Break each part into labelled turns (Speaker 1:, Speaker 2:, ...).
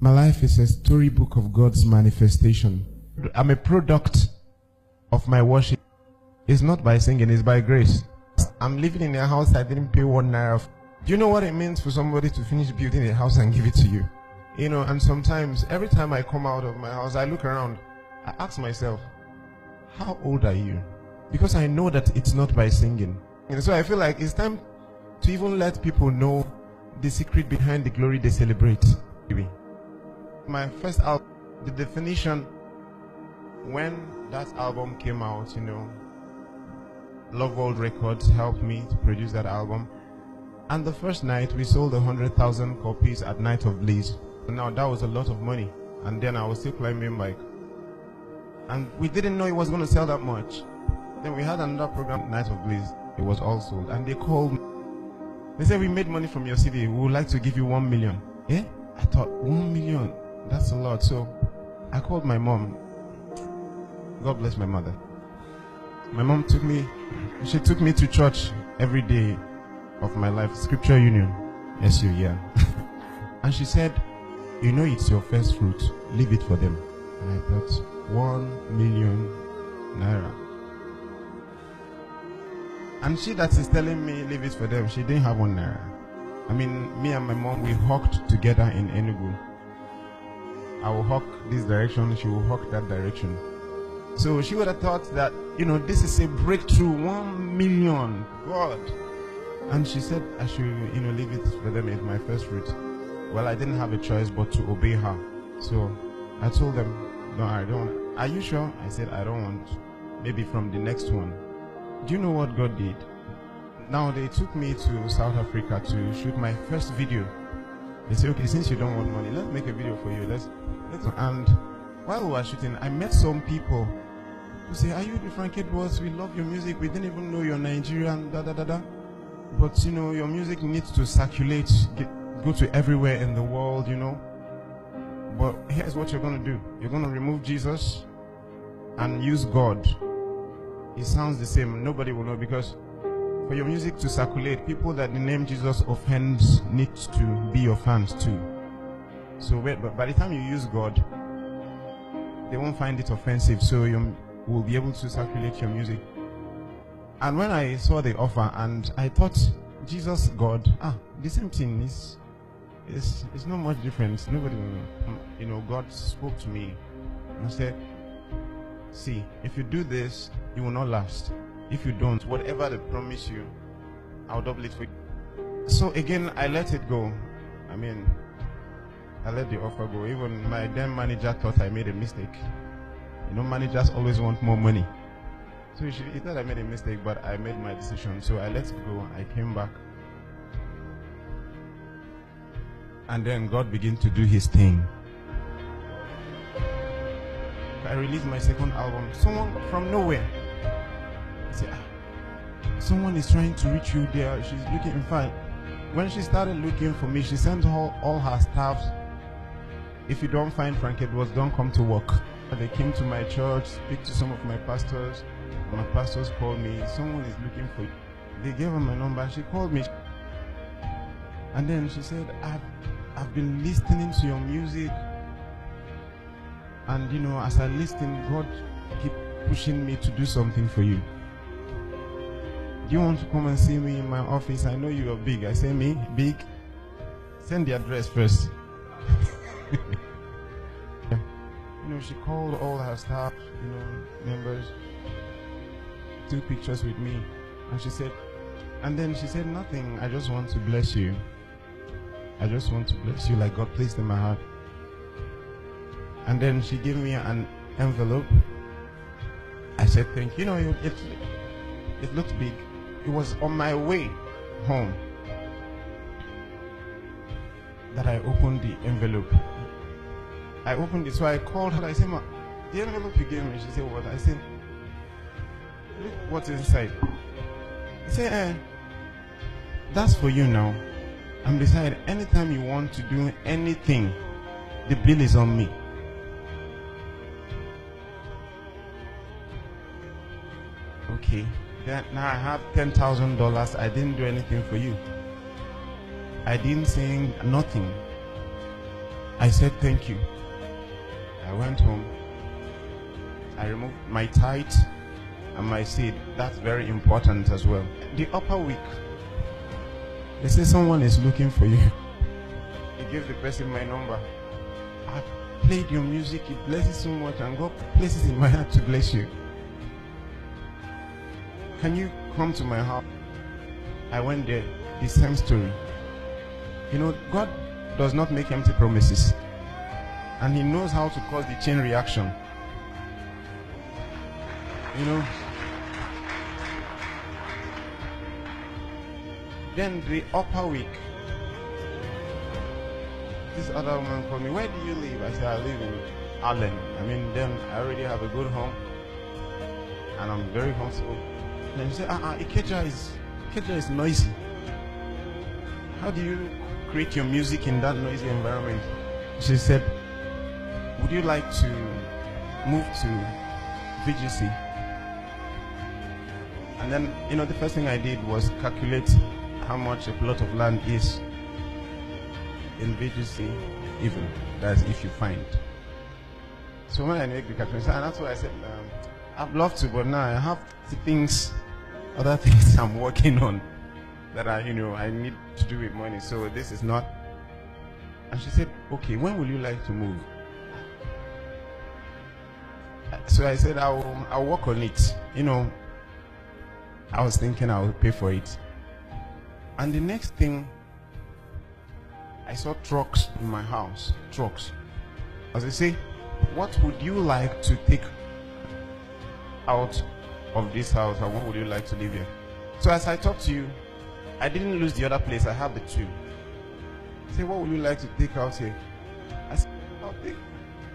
Speaker 1: My life is a storybook of God's manifestation. I'm a product of my worship. It's not by singing, it's by grace. I'm living in a house I didn't pay 1 naira. Do you know what it means for somebody to finish building a house and give it to you? You know, and sometimes, every time I come out of my house, I look around, I ask myself, how old are you? Because I know that it's not by singing. And so I feel like it's time to even let people know the secret behind the glory they celebrate. My first album, The Definition, when that album came out, you know, Love World Records helped me to produce that album. And the first night, we sold 100,000 copies at Night of Bliss. Now, that was a lot of money. And then I was still climbing bike. And we didn't know it was going to sell that much. Then we had another program, Night of Bliss. It was all sold. And they called me. They said, we made money from your CD. We would like to give you 1 million. Eh? I thought, 1 million? That's a lot. So I called my mom. God bless my mother. My mom took me to church every day of my life. Scripture Union. SU, yeah. And she said, you know it's your first fruit. Leave it for them. And I thought, 1 million naira. And she that is telling me leave it for them, she didn't have 1 naira. I mean, me and my mom, we hawked together in Enugu. I will hawk this direction, she will hawk that direction. So she would have thought that, you know, this is a breakthrough, 1 million, God. And she said I should, you know, leave it for them as my first fruit. Well, I didn't have a choice but to obey her. So I told them, no, I don't. Are you sure? I said, I don't want. Maybe from the next one. Do you know what God did? Now they took me to South Africa to shoot my first video. They said, okay, since you don't want money, let's make a video for you. Let's. And while we were shooting, I met some people who say, are you the Frankie Boss? We love your music. We didn't even know you're Nigerian, da da da da. But you know, your music needs to circulate, go to everywhere in the world, you know. But here's what you're going to do. You're going to remove Jesus and use God. It sounds the same. Nobody will know, because for your music to circulate, people that the name Jesus offends need to be your fans too. So but by the time you use God, they won't find it offensive, so you will be able to circulate your music. And when I saw the offer, and I thought, Jesus, God, the same thing is not much difference. Nobody will know. You know, God spoke to me and said, see, if you do this, you will not last. If you don't, whatever they promise you, I'll double it for you. So again, I let it go. I mean, I let the offer go. Even my then manager thought I made a mistake. You know, managers always want more money. So he thought I made a mistake, but I made my decision. So I let it go. I came back. And then God began to do his thing. I released my second album. Someone from nowhere said, someone is trying to reach you there. She's looking fine. When she started looking for me, she sent all her staffs. If you don't find Frank Edwards, don't come to work. They came to my church, speak to some of my pastors. My pastors called me. Someone is looking for you. They gave her my number. She called me. And then she said, I've been listening to your music. And you know, as I listen, God keep pushing me to do something for you. Do you want to come and see me in my office? I know you are big. I say, me? Big? Send the address first. You know, she called all her staff, you know, members, took pictures with me. And she said, nothing. I just want to bless you. I just want to bless you like God placed in my heart. And then she gave me an envelope. I said, thank you. You know, it looked big. It was on my way home that I opened the envelope. I opened it, so I called her. I said, ma, the envelope you gave me. She said, what? I said, look what's inside. She said, that's for you now. And besides, anytime you want to do anything, the bill is on me. Okay. Then now I have $10,000. I didn't do anything for you. I didn't sing nothing. I said thank you. I went home. I removed my tithe and my seed. That's very important as well. The upper week, they say someone is looking for you. He gave the person my number. I played your music, it blesses so much, and God places in my heart to bless you. Can you come to my house? I went there. The same story. You know, God does not make empty promises, and He knows how to cause the chain reaction. You know. Then the upper week, this other woman called me. Where do you live? I said, I live in Allen. I mean, then I already have a good home, and I'm very comfortable. And then she said, Ikeja is noisy. How do you create your music in that noisy environment? She said, would you like to move to VGC? And then, you know, the first thing I did was calculate how much a plot of land is in VGC, even. That's if you find. So when I make the calculation, and that's why I said, I'd love to, but now I have other things I'm working on that I need to do with money. So this is not. And she said, okay, when will you like to move? So I said, I'll work on it. You know, I was thinking I would pay for it. And the next thing, I saw trucks in my house. Trucks. As I say, what would you like to take out of this house, and what would you like to live here? So as I talk to you, I didn't lose the other place. I have the two. I say, what would you like to take out here? I said, I'll take.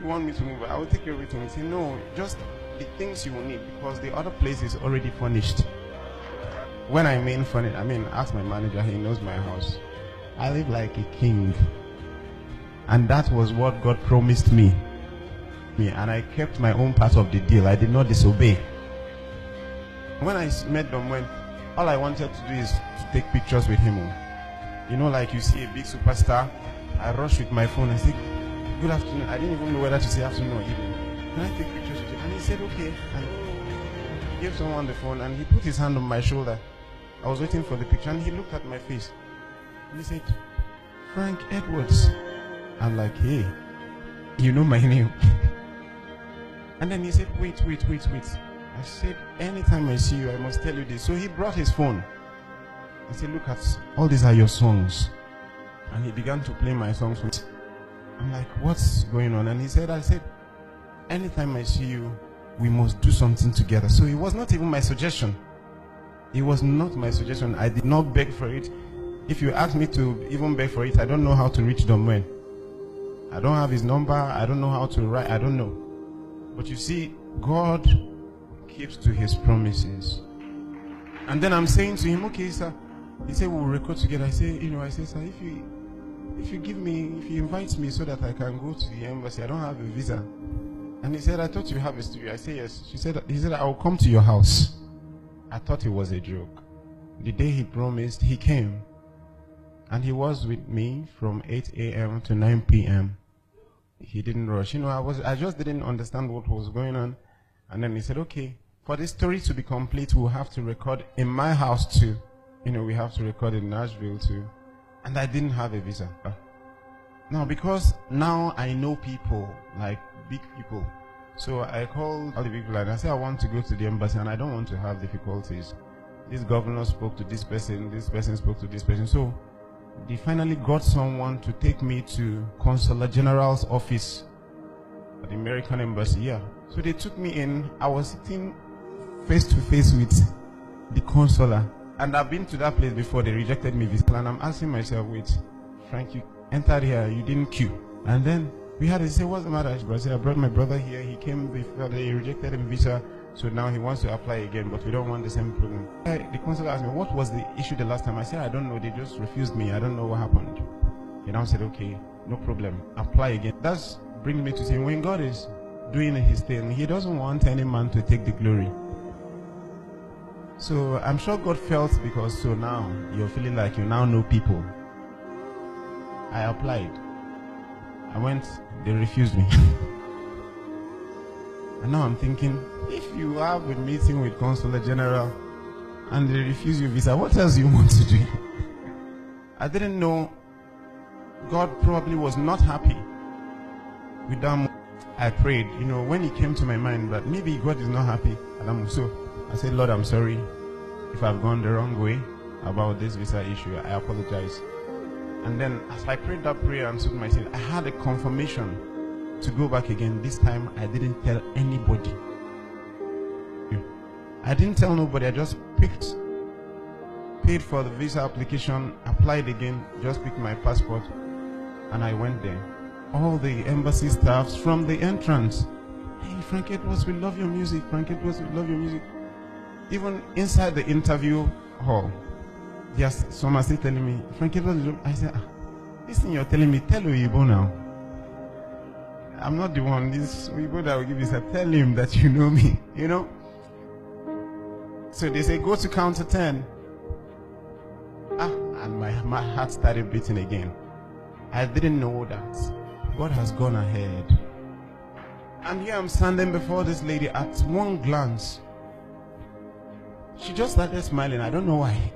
Speaker 1: You want me to move? I will take everything. He said, no, just the things you will need, because the other place is already furnished. When I mean furnished, I mean, ask my manager. He knows my house. I live like a king, and that was what God promised me. And I kept my own part of the deal. I did not disobey. When I met them, all I wanted to do is to take pictures with him. You know, like you see a big superstar, I rush with my phone and say, good afternoon. I didn't even know whether to say afternoon or evening. Can I take pictures with you? And he said, okay. And he gave someone the phone, and he put his hand on my shoulder. I was waiting for the picture, and he looked at my face. And he said, Frank Edwards. I'm like, hey, you know my name. And then he said, wait. I said, anytime I see you, I must tell you this. So he brought his phone. I said, look at, all these are your songs. And he began to play my songs. I'm like, what's going on? And I said, anytime I see you, we must do something together. So it was not even my suggestion. It was not my suggestion. I did not beg for it. If you ask me to even beg for it, I don't know how to reach Domwen. I don't have his number. I don't know how to write. I don't know. But you see, God keeps to his promises. And then I'm saying to him, okay, sir. He said, we'll record together. I say, sir, if you invite me so that I can go to the embassy, I don't have a visa. And he said, I thought you have a studio. I said, yes. He said, I will come to your house. I thought it was a joke. The day he promised, he came. And he was with me from 8 a.m. to 9 p.m. He didn't rush. I just didn't understand what was going on. And then he said, okay, for this story to be complete, we'll have to record in my house too. We have to record in Nashville too. And I didn't have a visa. Now, because now I know people, like big people. So I called all the people and I said, I want to go to the embassy and I don't want to have difficulties. This governor spoke to this person spoke to this person. So they finally got someone to take me to Consular General's office at the American embassy. Yeah. So they took me in. I was sitting face to face with the consular. And I've been to that place before. They rejected me visa. And I'm asking myself, wait, Frank, you entered here, you didn't queue. And then we had to say, what's the matter? I said, I brought my brother here. He came before, they rejected him visa. So now he wants to apply again, but we don't want the same problem. The consular asked me, what was the issue the last time? I said, I don't know. They just refused me. I don't know what happened. He now said, okay, no problem. Apply again. That's bringing me to say, when God is doing his thing, he doesn't want any man to take the glory. So I'm sure God felt, because so now you're feeling like you now know people. I applied. I went, they refused me. And now I'm thinking, if you have a meeting with Consular General and they refuse your visa, what else do you want to do? I didn't know God probably was not happy with that. I prayed, when it came to my mind that maybe God is not happy. So I said, Lord, I'm sorry if I've gone the wrong way about this visa issue. I apologize. And then as I prayed that prayer and stood myself, I had a confirmation to go back again. This time I didn't tell anybody. I didn't tell nobody. I just paid for the visa application, applied again, just picked my passport, and I went there. All the embassy staffs from the entrance, hey, Frank Edwards, we love your music. Frank Edwards, we love your music. Even inside the interview hall, yes, someone still telling me, Frank Edwards, I said, listen, you're telling me, tell Uyibo now. I'm not the one. This Uyibo that will give you, tell him that you know me, So they say, go to counter 10. And my heart started beating again. I didn't know that God has gone ahead. And here I'm standing before this lady. At one glance, she just started smiling. I don't know why.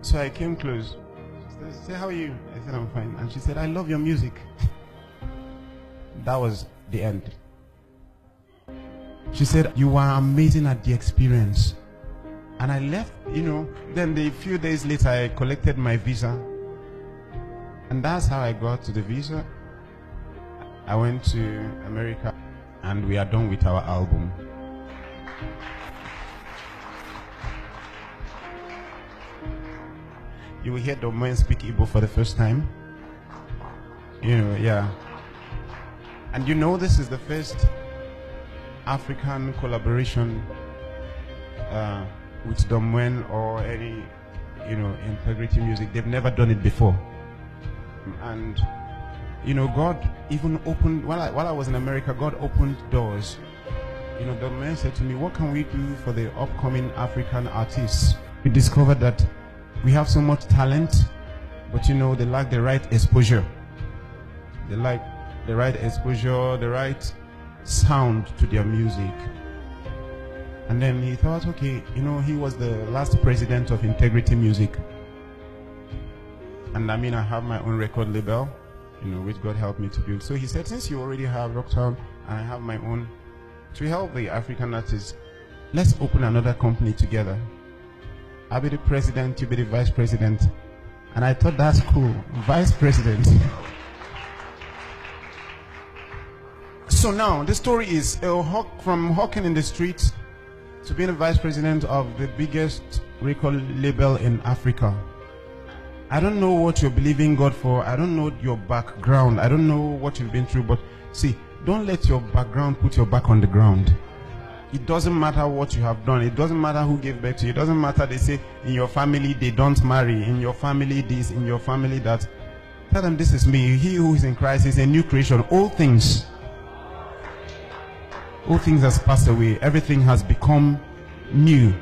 Speaker 1: So I came close. She said, how are you? I said, I'm fine. And she said, I love your music. That was the end. She said, you are amazing at the experience. And I left, then a few days later, I collected my visa. And that's how I got to the visa. I went to America and we are done with our album. You will hear Domoen speak Igbo for the first time. Yeah. And this is the first African collaboration with Domoen or any, Integrity Music. They've never done it before. And, God even opened, while I was in America, God opened doors. Domoen said to me, what can we do for the upcoming African artists? We discovered that we have so much talent, but they lack the right exposure. They lack the right exposure, the right sound to their music. And then he thought, okay, he was the last president of Integrity Music. And I have my own record label, which God helped me to build. So he said, since you already have Rocktown and I have my own, to help the African artists, let's open another company together. I'll be the president, you be the vice president. And I thought, that's cool, vice president. So now, the story is from hawking in the streets to being the vice president of the biggest record label in Africa. I don't know what you're believing God for. I don't know your background. I don't know what you've been through. But see, don't let your background put your back on the ground. It doesn't matter what you have done. It doesn't matter who gave birth to you. It doesn't matter, they say, in your family they don't marry. In your family this, in your family that. Tell them, this is me. He who is in Christ is a new creation. All things has passed away. Everything has become new.